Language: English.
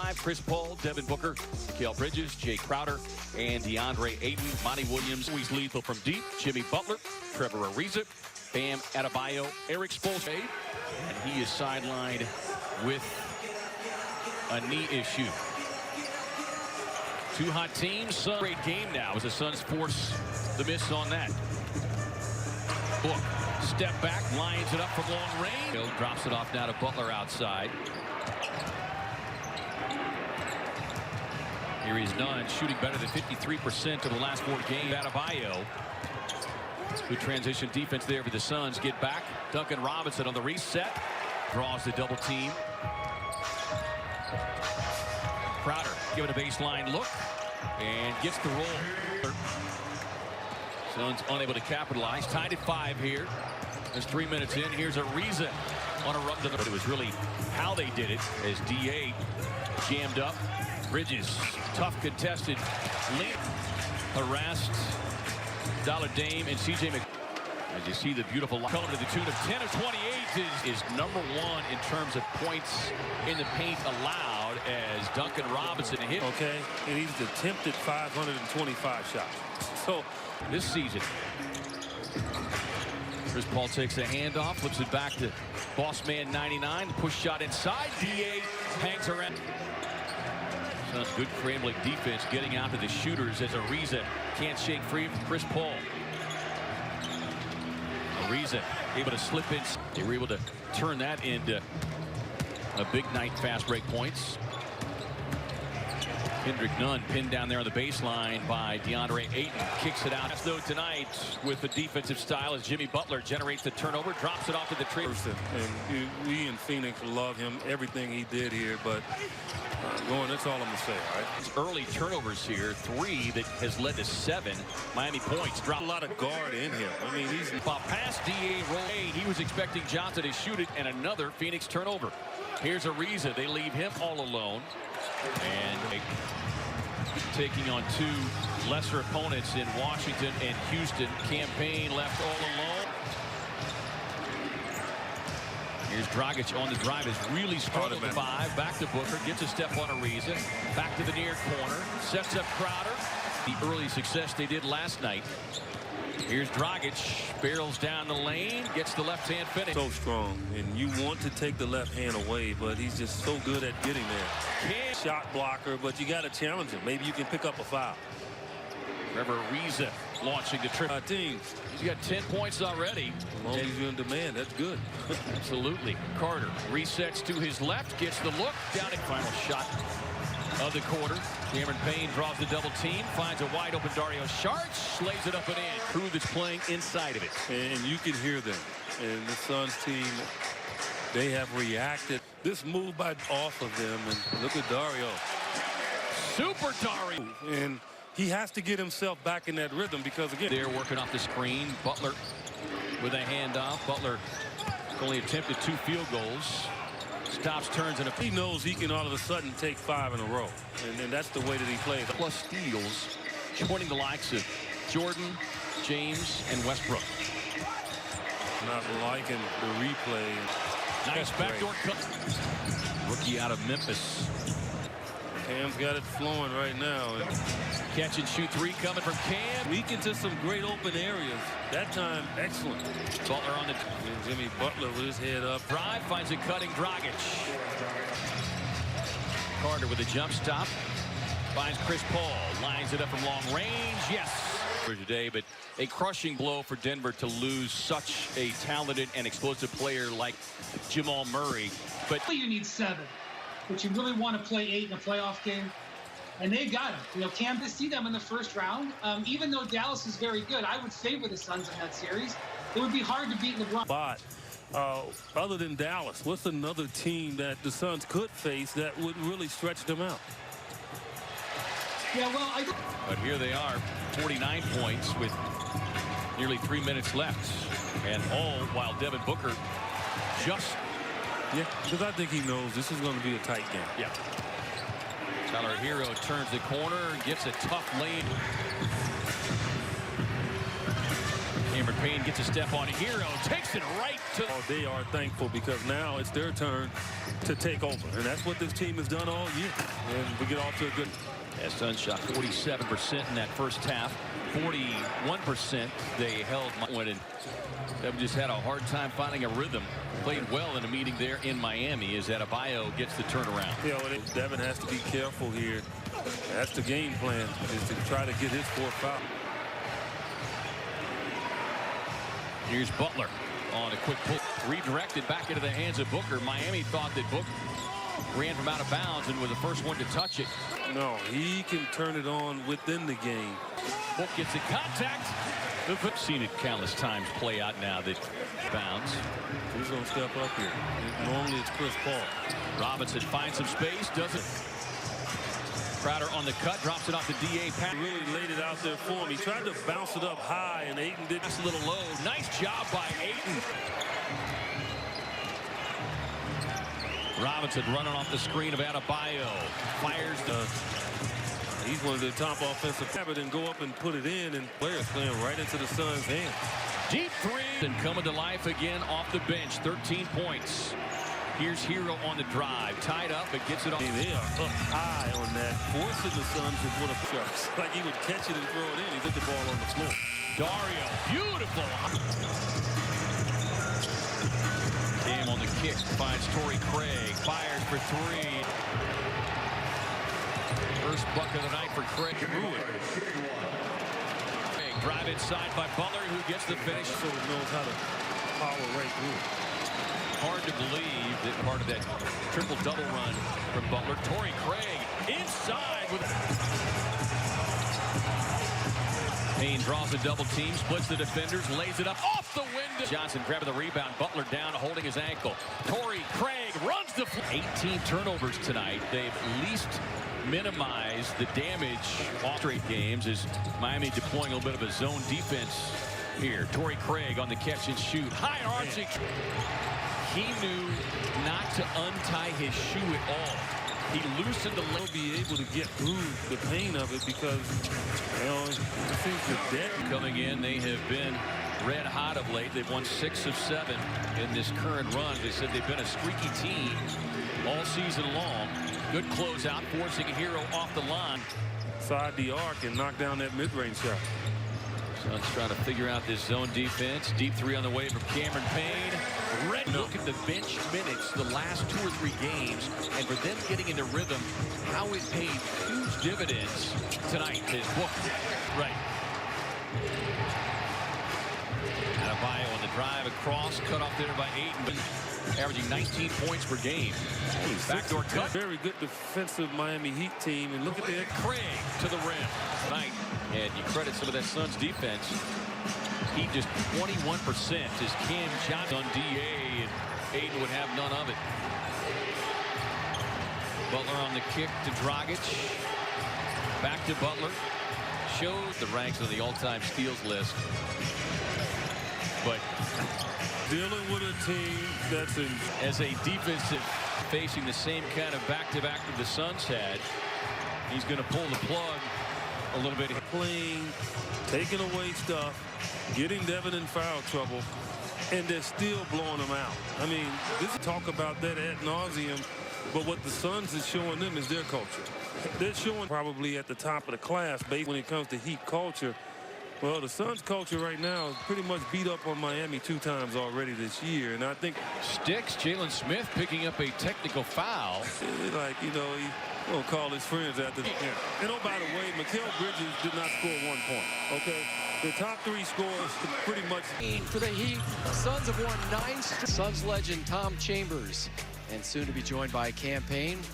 5, Chris Paul, Devin Booker, Mikal Bridges, Jay Crowder, and DeAndre Ayton. Monty Williams, always lethal from deep. Jimmy Butler, Trevor Ariza, Bam Adebayo, Eric Spoelstra, and he is sidelined with a knee issue. Two hot teams. Great game now as the Suns force the miss on that. Book, step back, lines it up from long range. Hill drops it off now to Butler outside. Here he's done, shooting better than 53% of the last 4 games. Adebayo. Good transition defense there for the Suns. Get back. Duncan Robinson on the reset. Draws the double team. Crowder giving a baseline look and gets the roll. Suns unable to capitalize. Tied at 5 here. There's 3 minutes in. Here's Ariza on a run to the. But it was really how they did it as DA jammed up. Bridges, tough contested. Lead harassed. Dollar Dame and CJ Mc. As you see the beautiful line to the tune of 10 of 28 is number 1 in terms of points in the paint allowed as Duncan Robinson hit. Okay, and he's attempted 525 shots. So this season, Chris Paul takes a handoff, flips it back to boss man 99. Push shot inside. DA hangs around. Suns good scrambling defense, getting out to the shooters as Ariza can't shake free from Chris Paul. Ariza able to slip in. They were able to turn that into a big night. Fast break points. Kendrick Nunn pinned down there on the baseline by DeAndre Ayton. Kicks it out. Though tonight with the defensive style as Jimmy Butler generates the turnover, drops it off to the tree. And we in Phoenix love him, everything he did here, but going, that's all I'm going to say, all right? It's early turnovers here, 3 that has led to 7 Miami points. Drop a lot of guard in him. I mean, he's past DA roll. He was expecting Johnson to shoot it, and another Phoenix turnover. Here's Ariza. They leave him all alone. And taking on 2 lesser opponents in Washington and Houston. Campaign left all alone. Here's Dragic on the drive. Has really struggled to 5. Back to Booker. Gets a step on Ariza. Back to the near corner. Sets up Crowder. The early success they did last night. Here's Dragic. Barrels down the lane. Gets the left hand finish. So strong. And you want to take the left hand away, but he's just so good at getting there. Shot blocker, but you got to challenge him. Maybe you can pick up a foul. Trevor Ariza launching the trip. Teams. He's got 10 points already. As long as you're in demand, that's good. Absolutely. Carter resets to his left, gets the look, down in final shot of the quarter. Cameron Payne draws the double team, finds a wide open Dario Saric, slays it up and in. Crew that's playing inside of it. And you can hear them. And the Suns team, they have reacted. This move by off of them, and look at Dario. Super Dario. And he has to get himself back in that rhythm because, again, they're working off the screen. Butler with a handoff. Butler only attempted 2 field goals. Stops, turns, and he knows he can all of a sudden take 5 in a row. And that's the way that he plays. Plus steals, joining the likes of Jordan, James, and Westbrook. Not liking the replay. Nice backdoor cut. Rookie out of Memphis. Cam's got it flowing right now. Catch and shoot 3 coming from Cam. Weak into some great open areas. That time, excellent. Butler on the. And Jimmy Butler with his head up. Drive finds a cutting Dragic. Carter with a jump stop. Finds Chris Paul. Lines it up from long range. Yes. For today, but a crushing blow for Denver to lose such a talented and explosive player like Jamal Murray. But you need 7. But you really want to play 8 in a playoff game. And they got him. You know, Cam did see them in the first round. Even though Dallas is very good, I would favor the Suns in that series. It would be hard to beat LeBron. But other than Dallas, what's another team that the Suns could face that would really stretch them out? Yeah, well, but here they are, 49 points with nearly 3 minutes left. And all while Devin Booker just... Yeah, because I think he knows this is going to be a tight game. Yeah. Tyler Hero turns the corner, gets a tough lane. Cameron Payne gets a step on Hero, takes it right to... Oh, they are thankful because now it's their turn to take over. And that's what this team has done all year. And we get off to a good... Yeah, Suns shot 47% in that first half. 41% they held. They've just had a hard time finding a rhythm. Played well in a meeting there in Miami as Adebayo gets the turnaround. Yeah, well, Devin has to be careful here. That's the game plan, is to try to get his fourth foul. Here's Butler on a quick pull. Redirected back into the hands of Booker. Miami thought that Booker ran from out of bounds and was the first one to touch it. No, he can turn it on within the game. Book gets in contact. We've seen it countless times play out now that bounds. Who's going to step up here? Normally it's Chris Paul. Robinson finds some space, doesn't. Crowder on the cut, drops it off the DA pass. He really laid it out there for him. He tried to bounce it up high, and Ayton did. That's a little low. Nice job by Ayton. Robinson running off the screen of Adebayo. Fires the... He's one of the top offensive habit and go up and put it in, and players playing right into the Suns' hands. Deep three. And coming to life again off the bench. 13 points. Here's Hero on the drive. Tied up, but gets it off. They are up high on that. Forcing the Suns to put up shots. Like he would catch it and throw it in. He put the ball on the floor. Dario, beautiful. Cam on the kick. Finds Torrey Craig. Fires for three. First bucket of the night for Craig. Drive inside by Butler, who gets the finish. So he knows how to power right through. Hard to believe that part of that triple-double run from Butler. Torrey Craig inside with... Payne draws a double team, splits the defenders, lays it up off the window. Johnson grabbing the rebound. Butler down, holding his ankle. Torrey Craig runs the... 18 turnovers tonight. They've at least minimized the damage off straight games as Miami deploying a little bit of a zone defense here. Torrey Craig on the catch and shoot. High arching. He knew not to untie his shoe at all. He loosened the leg. Be able to get through the pain of it because, you know, I think the debt coming in, they have been red hot of late. They've won 6 of 7 in this current run. They said they've been a streaky team all season long. Good closeout, forcing a Hero off the line. Side the arc and knock down that mid-range shot. Suns trying to figure out this zone defense. Deep three on the way from Cameron Payne. Look at the bench minutes the last 2 or 3 games, and for them getting into rhythm, how it paid huge dividends tonight. His book. Right. Adebayo on the drive across, cut off there by Ayton, averaging 19 points per game. Backdoor cut. Very good defensive Miami Heat team, and look at that. Craig to the rim tonight, and you credit some of that Suns defense. He just 21% as Cam Johnson on DA, and Ayton would have none of it. Butler on the kick to Dragic. Back to Butler. Shows the ranks on the all-time steals list. But dealing with a team that's in as a defensive facing the same kind of back-to-back that the Suns had, he's going to pull the plug a little bit. Playing, taking away stuff, getting Devin in foul trouble, and they're still blowing them out. I mean, this talk about that ad nauseum, but what the Suns is showing them is their culture. They're showing probably at the top of the class based when it comes to Heat culture. Well, the Suns culture right now is pretty much beat up on Miami 2 times already this year, and I think sticks. Jalen Smith picking up a technical foul. Like, you know, he will call his friends after the game. And oh, by the way, Mikal Bridges did not score 1 point. Okay, the top 3 scores pretty much. For the Heat, Suns have won 9 straight. Suns legend Tom Chambers, and soon to be joined by Cam Payne.